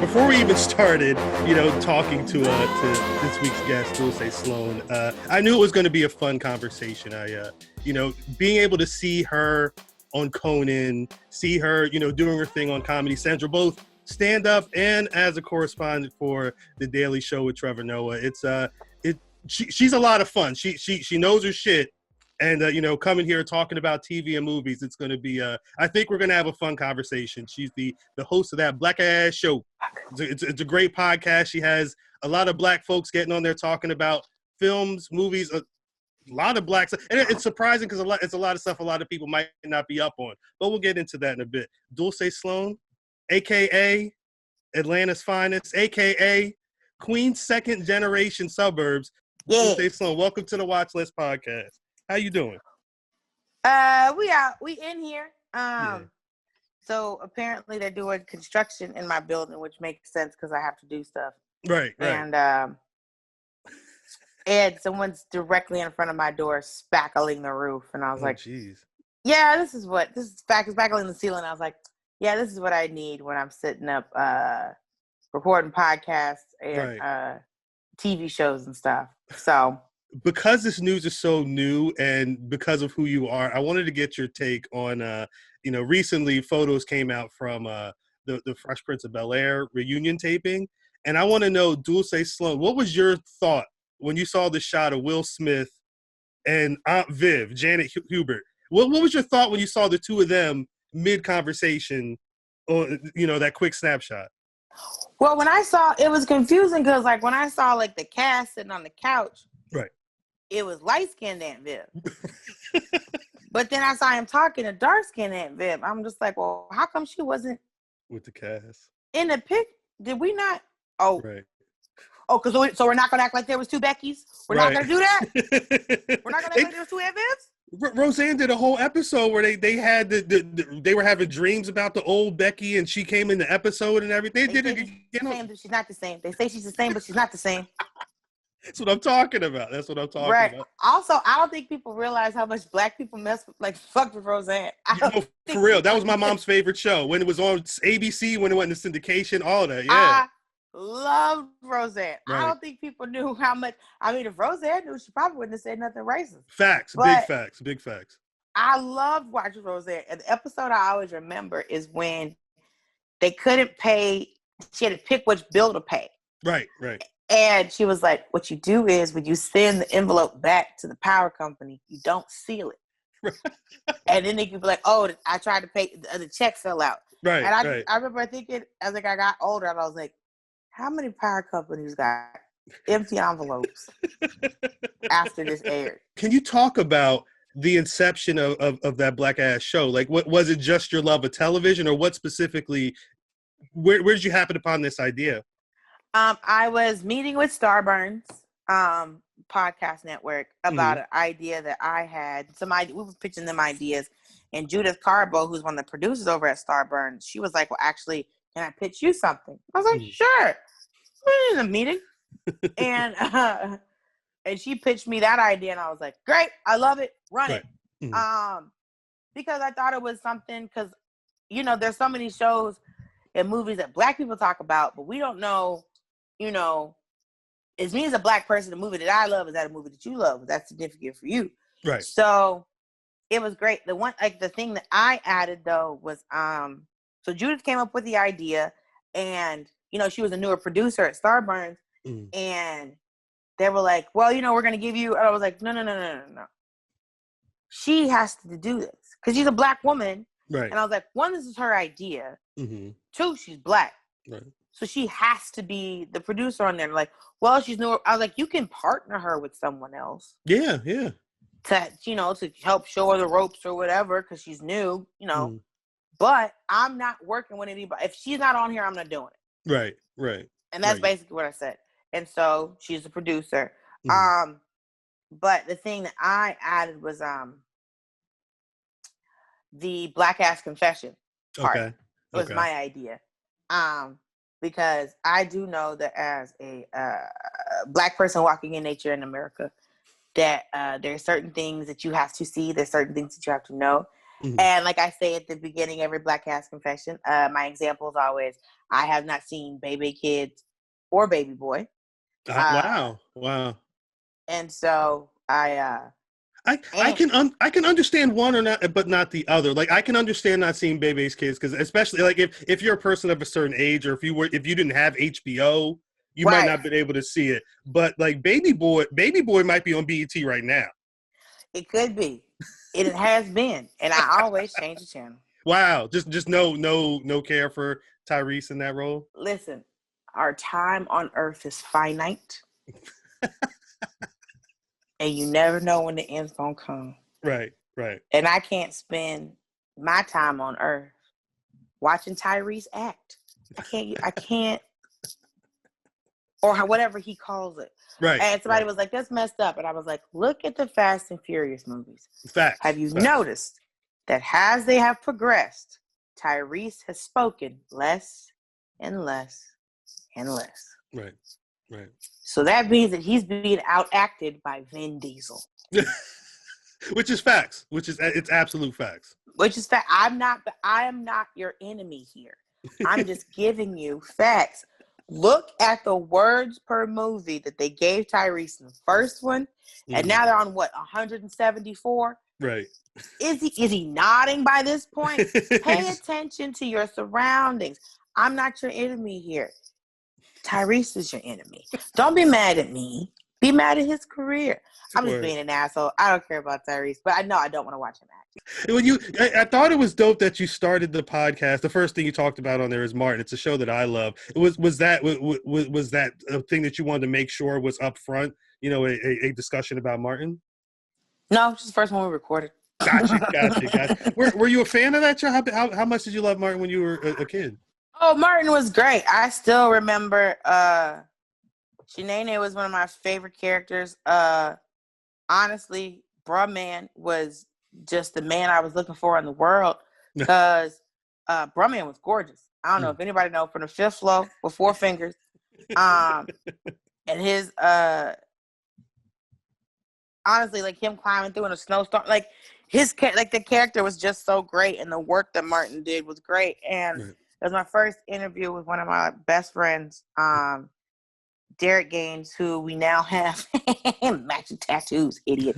Before we even started, talking to this week's guest, Dulce Sloan, I knew it was going to be a fun conversation. Being able to see her on Conan, see her, doing her thing on Comedy Central, both stand up and as a correspondent for The Daily Show with Trevor Noah. She's a lot of fun. She knows her shit. And, coming here talking about TV and movies, it's going to be, I think we're going to have a fun conversation. She's the host of That Blackass Show. It's a great podcast. She has a lot of black folks getting on there talking about films, movies, a lot of black stuff. And it's surprising because it's a lot of stuff a lot of people might not be up on. But we'll get into that in a bit. Dulce Sloan, a.k.a. Atlanta's finest, a.k.a. Queens second generation suburbs. Yeah. Dulce Sloan, welcome to the Watch List podcast. How you doing? We in here. So apparently they're doing construction in my building, which makes sense because I have to do stuff. Right. And someone's directly in front of my door spackling the roof, and I was like, "Jeez, yeah, this is spackling the ceiling." I was like, "Yeah, this is what I need when I'm sitting up recording podcasts and TV shows and stuff." So. Because this news is so new and because of who you are, I wanted to get your take on, recently photos came out from the Fresh Prince of Bel-Air reunion taping. And I want to know, Dulce Sloan, what was your thought when you saw the shot of Will Smith and Aunt Viv, Janet Hubert? What was your thought when you saw the two of them mid-conversation on, that quick snapshot? Well, when I saw, it was confusing because, when I saw, the cast sitting on the couch, right. It was light-skinned Aunt Viv. But then I saw him talking to dark-skinned Aunt Viv. I'm just like, well, how come she wasn't with the cast? In the pic, did we not? Oh. Right. Oh, so we're not going to act like there was two Beckys? We're not going to do that? We're not going to act like there was two Aunt Vivs? Roseanne did a whole episode where they had they were having dreams about the old Becky, and she came in the episode and everything. They did it again. She's not the same. They say she's the same, but she's not the same. That's what I'm talking about. Right. Also, I don't think people realize how much black people fuck with Roseanne. For real. That was my mom's favorite show. When it was on ABC, when it went into syndication, all that. Yeah. I loved Roseanne. Right. I don't think people knew how much. I mean, if Roseanne knew, she probably wouldn't have said nothing racist. Facts. But big facts. I loved watching Roseanne. And the episode I always remember is when they couldn't pay. She had to pick which bill to pay. Right. And she was like, what you do is when you send the envelope back to the power company, you don't seal it. And then they could be like, oh, I tried to pay, the check fell out. Right. And I remember thinking, as I got older, and I was like, how many power companies got empty envelopes after this aired? Can you talk about the inception of That Blackass Show? What was it, just your love of television, or what specifically, where did you happen upon this idea? I was meeting with Starburns podcast network about an idea that I had. We were pitching them ideas, and Judith Carbo, who's one of the producers over at Starburns, she was like, well, actually, can I pitch you something? I was like, sure. We're in a meeting. And she pitched me that idea, and I was like, great, I love it, run it. Because I thought it was something, because, there's so many shows and movies that black people talk about, but we don't know, as me as a black person, the movie that I love, is that a movie that you love? Is that significant for you? Right. So it was great. The thing that I added though was, so Judith came up with the idea, and, she was a newer producer at Starburns, and they were like, well, we're going to give you, and I was like, no. She has to do this because she's a black woman. Right. And I was like, one, this is her idea. Mm-hmm. Two, she's black. Right. So she has to be the producer on there. Like, well, she's new. I was like, you can partner her with someone else. Yeah. To help show her the ropes or whatever, because she's new, But I'm not working with anybody. If she's not on here, I'm not doing it. Right. And that's basically what I said. And so she's a producer. But the thing that I added was the Blackass confession part. Was my idea. Because I do know that as a black person walking in nature in America, that there are certain things that you have to see, there's certain things that you have to know. Mhm. And like I say at the beginning, every Blackass confession, my example is always, I have not seen Baby Kids or Baby Boy. Wow. And so I can understand one or not, but not the other. Like I can understand not seeing Bebe's Kids because especially like if you're a person of a certain age or if you didn't have HBO, you might right, not been able to see it. But like Baby Boy might be on BET right now. it could be. It has been. And I always change the channel. Wow, just no care for Tyrese in that role. Listen, our time on earth is finite. And you never know when the end's gonna come. Right. And I can't spend my time on earth watching Tyrese act. I can't, or whatever he calls it. Right. And somebody was like, that's messed up. And I was like, look at the Fast and Furious movies. Facts. Have you noticed that as they have progressed, Tyrese has spoken less and less and less. Right. So that means that he's being outacted by Vin Diesel. Which is facts. It's absolute facts. Which is fact. I am not your enemy here. I'm just giving you facts. Look at the words per movie that they gave Tyrese in the first one, and now they're on what, 174? Right. Is he nodding by this point? Pay attention to your surroundings. I'm not your enemy here. Tyrese is your enemy. Don't be mad at me. Be mad at his career. I'm just being an asshole. I don't care about Tyrese, but I know I don't want to watch him act. I thought it was dope that you started the podcast. The first thing you talked about on there is Martin. It's a show that I love. Was that a thing that you wanted to make sure was up front? You know, a discussion about Martin. No, it's just the first one we recorded. Gotcha. Were you a fan of that show? How much did you love Martin when you were a kid? Oh, Martin was great. I still remember Shanae was one of my favorite characters. Honestly, Bruh Man was just the man I was looking for in the world because Bruh Man was gorgeous. I don't know if anybody knows, from the fifth floor with 4 fingers. And his honestly, like him climbing through in a snowstorm, like the character was just so great, and the work that Martin did was great. And it was my first interview with one of my best friends, Derek Gaines, who we now have matching tattoos, idiot.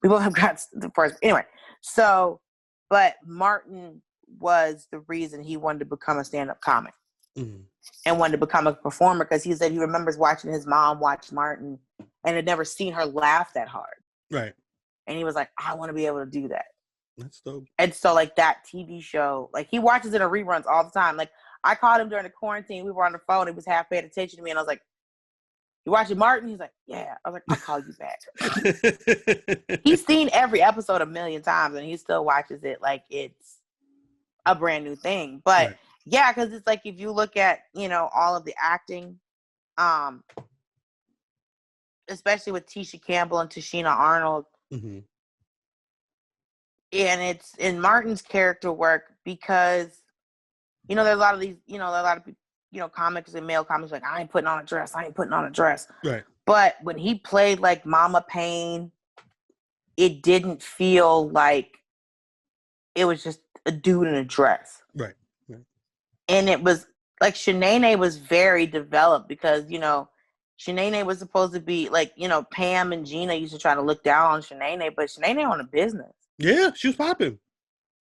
We both have got the first. Anyway, but Martin was the reason he wanted to become a stand-up comic and wanted to become a performer, because he said he remembers watching his mom watch Martin and had never seen her laugh that hard. Right. And he was like, I want to be able to do that. That's dope. And so, like, that TV show, like, he watches it in reruns all the time. Like, I called him during the quarantine. We were on the phone. He was half paying attention to me. And I was like, you watching Martin? He's like, yeah. I was like, I'll call you back. He's seen every episode 1 million times, and he still watches it like it's a brand new thing. But, yeah, because it's like, if you look at, all of the acting, especially with Tisha Campbell and Tashina Arnold, and it's in Martin's character work, because there's a lot of these, a lot of comics and male comics like, I ain't putting on a dress. Right. But when he played like Mama Payne, it didn't feel like it was just a dude in a dress. Right. And it was like Shanae was very developed, because Shanae was supposed to be like, Pam and Gina used to try to look down on Shanae, but Shanae on a business. Yeah, she was popping.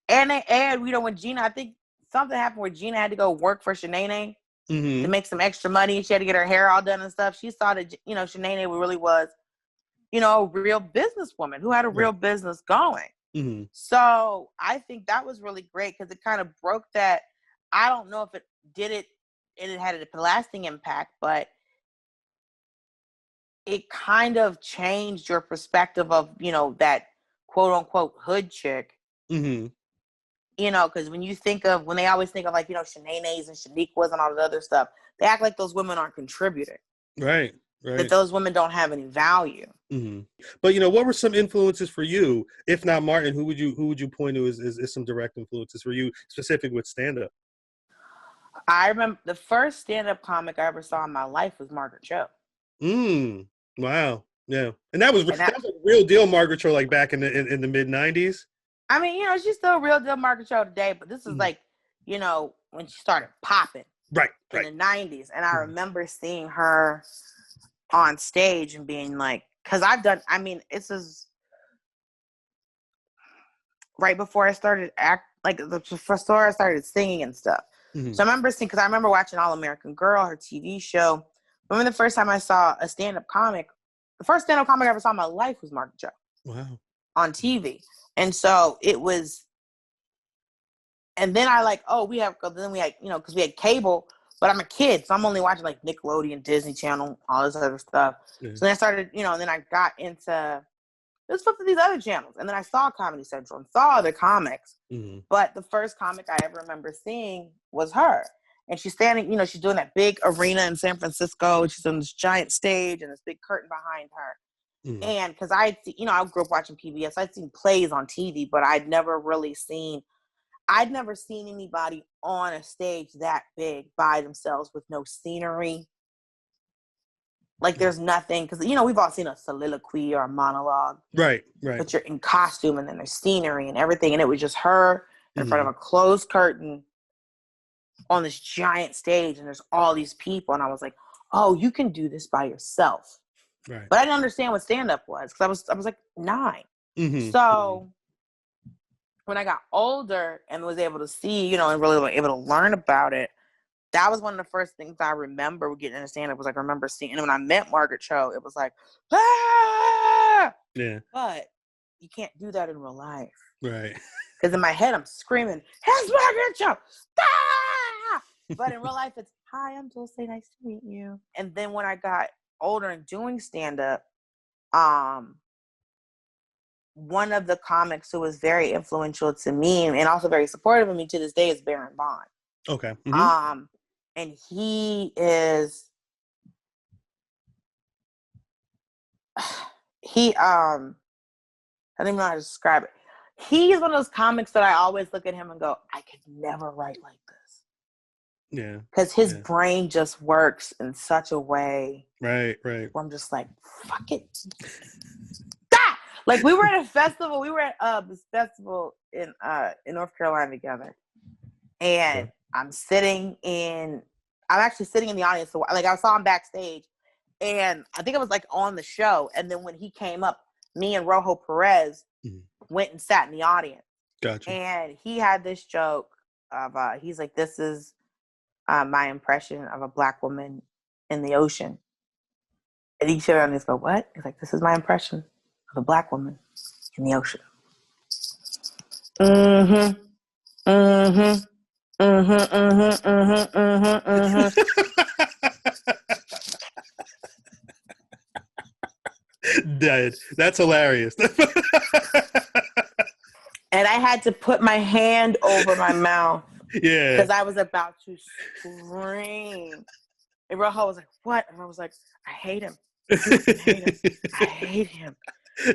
And when Gina, I think something happened where Gina had to go work for Shanae to make some extra money. She had to get her hair all done and stuff. She saw that, Shanae really was, a real businesswoman who had a real business going. So I think that was really great, because it kind of broke that. I don't know if it did it and it had a lasting impact, but it kind of changed your perspective of, that quote unquote hood chick. Because when they always think of like, Shanae's and Shaniqua's and all the other stuff, they act like those women aren't contributing. Right. That those women don't have any value. But what were some influences for you? If not Martin, who would you point to as some direct influences for you, specific with stand-up? I remember the first stand-up comic I ever saw in my life was Margaret Cho. Wow. Yeah. And that was a real deal Margaret Cho, like back in the mid 90s. I mean, she's still a real deal Margaret Cho today, but this is like, when she started popping in the 90s. And I remember seeing her on stage and being like, because this is right before I started before I started singing and stuff. Mm-hmm. So I remember watching All American Girl, her TV show. I remember the first time I saw a stand-up comic, the first stand-up comic I ever saw in my life was Margaret Cho. Wow. On TV. And so it was, and then we had, because we had cable, but I'm a kid, so I'm only watching like Nickelodeon, Disney Channel, all this other stuff. Yeah. So then I started, and then I got into, let's flip to these other channels. And then I saw Comedy Central and saw other comics. Mm-hmm. But the first comic I ever remember seeing was her. And she's standing, she's doing that big arena in San Francisco. She's on this giant stage and this big curtain behind her. Mm. And because I grew up watching PBS. I'd seen plays on TV, but I'd never seen anybody on a stage that big by themselves with no scenery. Like there's nothing, because we've all seen a soliloquy or a monologue. Right. But you're in costume and then there's scenery and everything, and it was just her in front of a closed curtain on this giant stage, and there's all these people, and I was like, oh, you can do this by yourself. Right. But I didn't understand what stand-up was, because I was like 9. Mm-hmm. So when I got older and was able to see, and really was able to learn about it, that was one of the first things I remember getting into stand-up. Was like, I remember seeing, and when I met Margaret Cho, it was like, ah! Yeah. But you can't do that in real life. Right. Because in my head, I'm screaming, "Here's Margaret Cho!" Ah! But in real life, it's, "Hi, I'm Dulce. Nice to meet you." And then when I got older and doing stand-up, one of the comics who was very influential to me and also very supportive of me to this day is Baron Bond. Okay. Mm-hmm. And he is, I don't even know how to describe it. He's one of those comics that I always look at him and go, I could never write like this. Yeah. Because his brain just works in such a way. Right. Where I'm just like, fuck it. Ah! Like we were at a festival. We were at this festival in North Carolina together. And I'm actually sitting in the audience. So like I saw him backstage, and I think it was like on the show. And then when he came up, me and Rojo Perez went and sat in the audience. Gotcha. And he had this joke of, he's like, this is my impression of a black woman in the ocean. And he showed on this, go, what? He's like, this is my impression of a black woman in the ocean. Mm-hmm. Mm-hmm. Mm-hmm, mm-hmm, mm-hmm, mm-hmm, mm-hmm. That's hilarious. And I had to put my hand over my mouth. Yeah. Because I was about to scream. And Rojo was like, what? And I was like, I hate him. I hate him.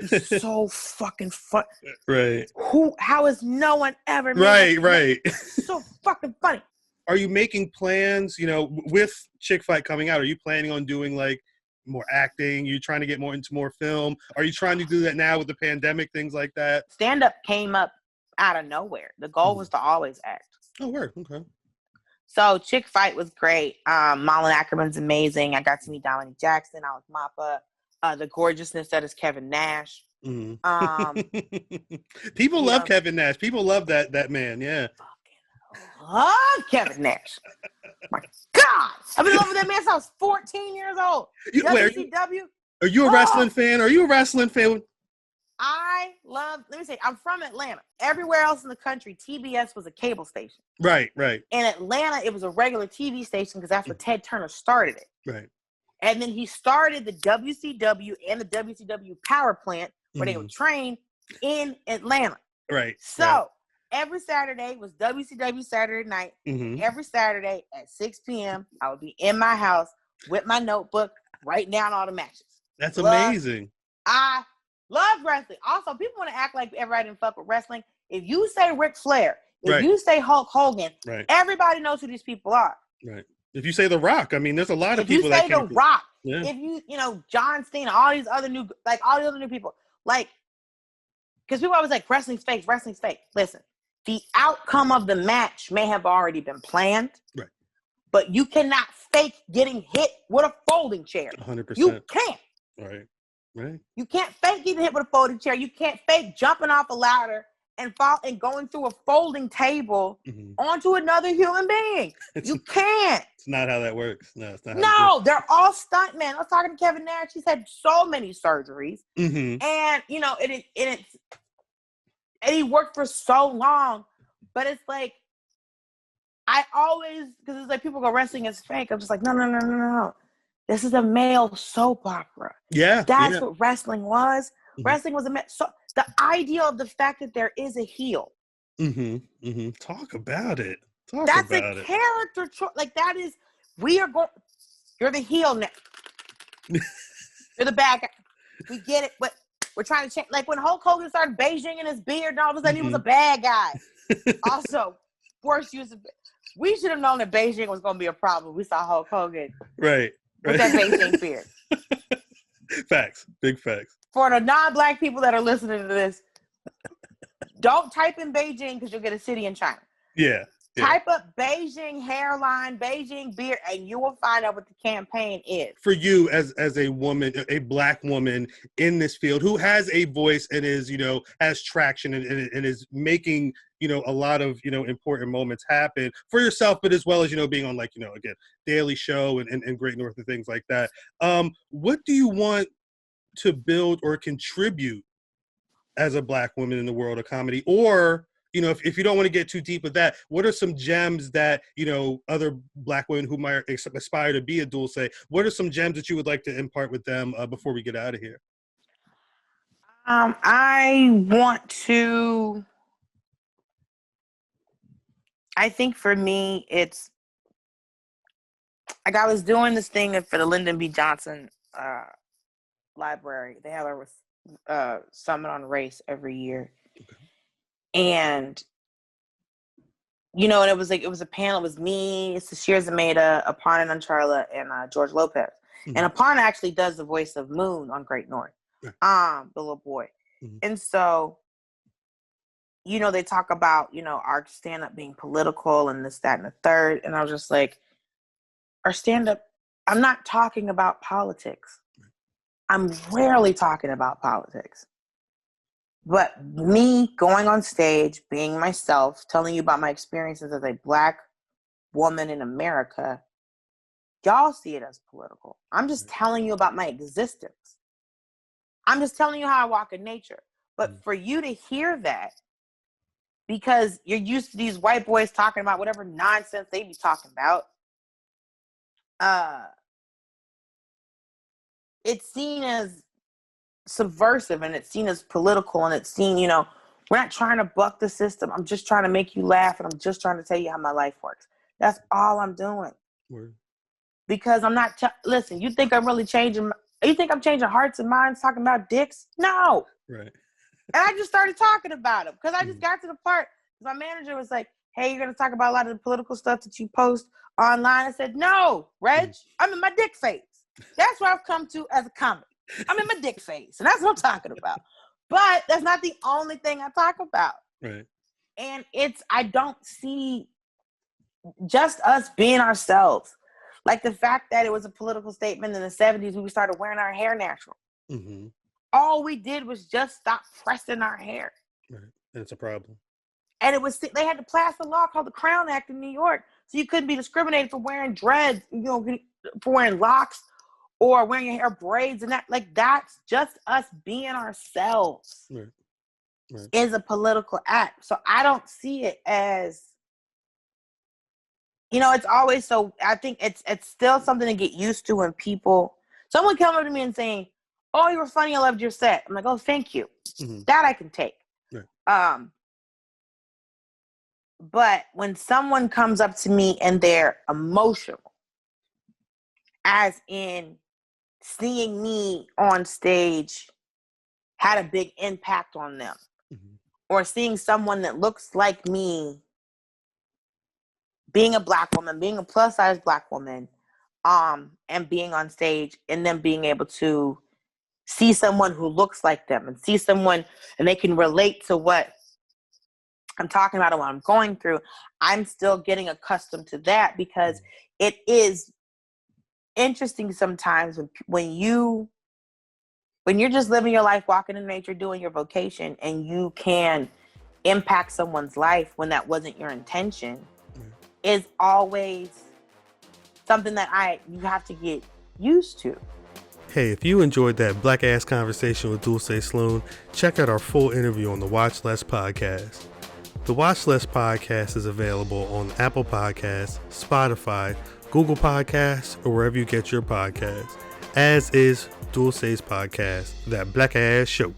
He's so fucking fun. Right. How has no one ever made Right. So fucking funny. Are you making plans, with Chick Fight coming out? Are you planning on doing like more acting? You trying to get more into more film? Are you trying to do that now with the pandemic, things like that? Stand-up came up out of nowhere. The goal was to always act. Oh, word. Okay. So Chick Fight was great. Malin Ackerman's amazing. I got to meet Dominique Jackson, Alex Mapa, the gorgeousness that is Kevin Nash. People love Kevin Nash. People love that man. Yeah. Love Kevin Nash. My God. I've been loving that man since I was 14 years old. WCW. Are you a wrestling fan? Are you a wrestling fan? Let me say, I'm from Atlanta. Everywhere else in the country, TBS was a cable station. Right. In Atlanta, it was a regular TV station because that's where Ted Turner started it. Right. And then he started the WCW and the WCW power plant where they would train in Atlanta. Right. So every Saturday was WCW Saturday night. Mm-hmm. Every Saturday at 6 p.m., I would be in my house with my notebook, writing down all the matches. That's amazing. I love wrestling. Also, people want to act like everybody didn't fuck with wrestling. If you say Ric Flair, if you say Hulk Hogan, everybody knows who these people are. Right. If you say The Rock, I mean, there's a lot of people that can. If you say The Rock, if you, John Cena, all these other new people, like, because people always like wrestling's fake, wrestling's fake. Listen, the outcome of the match may have already been planned, right? But you cannot fake getting hit with a folding chair. 100%. You can't. Right. You can't fake getting hit with a folding chair. You can't fake jumping off a ladder and fall and going through a folding table onto another human being. You can't. It's not how that works. No, it's not. No, they're all stunt men. I was talking to Kevin Nash. He's had so many surgeries, and you know, and he worked for so long. But it's like I always, because it's like people go wrestling is fake. I'm just like no. This is a male soap opera. Yeah, that's what wrestling was. Wrestling was so the idea of the fact that there is a heel. Talk about it. That's a character choice. Like that is, we are going. You're the heel now. You're the bad guy. We get it, but we're trying to change. Like when Hulk Hogan started Beijing in his beard, and all of a sudden he was a bad guy. Also, worst use of. We should have known that Beijing was going to be a problem. We saw Hulk Hogan. Right. With that Beijing beard. Facts. Big facts. For the non-black people that are listening to this, don't type in Beijing because you'll get a city in China. Yeah. Type up Beijing hairline, Beijing beard, and you will find out what the campaign is. For you as a woman, a black woman in this field who has a voice and is, has traction and is making, a lot of, important moments happen for yourself, but as well as, being on again, Daily Show and Great North and things like that. What do you want to build or contribute as a black woman in the world of comedy? Or, if you don't want to get too deep with that, what are some gems that, other black women who might aspire to be a Dulce, what are some gems that you would like to impart with them before we get out of here? I think for me, it's like I was doing this thing for the Lyndon B. Johnson library. They have a summit on race every year. And, and it was a panel. It was me, Sashir Zameda, Aparna Nancharla, and George Lopez. And Aparna actually does the voice of Moon on Great North, the little boy. And so, they talk about, our stand-up being political and this, that, and the third. And I was just like, our stand-up, I'm not talking about politics. I'm rarely talking about politics. But me going on stage, being myself, telling you about my experiences as a black woman in America, y'all see it as political. I'm just telling you about my existence. I'm just telling you how I walk in nature. But for you to hear that, because you're used to these white boys talking about whatever nonsense they be talking about, it's seen as subversive and it's seen as political and it's seen, we're not trying to buck the system. I'm just trying to make you laugh and I'm just trying to tell you how my life works. That's all I'm doing. Word. Because I'm not, listen, you think I'm really changing, you think I'm changing hearts and minds talking about dicks? No. Right. And I just started talking about them because I just got to the part. My manager was like, hey, you're going to talk about a lot of the political stuff that you post online. I said, no, Reg, I'm in my dick phase. That's what I've come to as a comic. I'm in my dick phase. And that's what I'm talking about. But that's not the only thing I talk about. Right. And I don't see just us being ourselves. Like the fact that it was a political statement in the 70s, we started wearing our hair natural. All we did was just stop pressing our hair. Right. That's a problem. And they had to pass a law called the Crown Act in New York. So you couldn't be discriminated for wearing dreads, for wearing locks or wearing your hair braids and that. Like that's just us being ourselves. Right. Is a political act. So I don't see it as, it's always so, I think it's still something to get used to when someone come up to me and saying, oh, you were funny, I loved your set. I'm like, oh, thank you. That I can take. Right. But when someone comes up to me and they're emotional, as in seeing me on stage had a big impact on them, or seeing someone that looks like me, being a black woman, being a plus-size black woman, and being on stage and then being able to see someone who looks like them and see someone and they can relate to what I'm talking about and what I'm going through, I'm still getting accustomed to that, because it is interesting sometimes when you're just living your life, walking in nature, doing your vocation, and you can impact someone's life when that wasn't your intention, is always something that you have to get used to. Hey, if you enjoyed that black ass conversation with Dulce Sloan, check out our full interview on the Watch Less podcast. The Watch Less podcast is available on Apple Podcasts, Spotify, Google Podcasts, or wherever you get your podcasts, as is Dulce's podcast, That Blackass Show.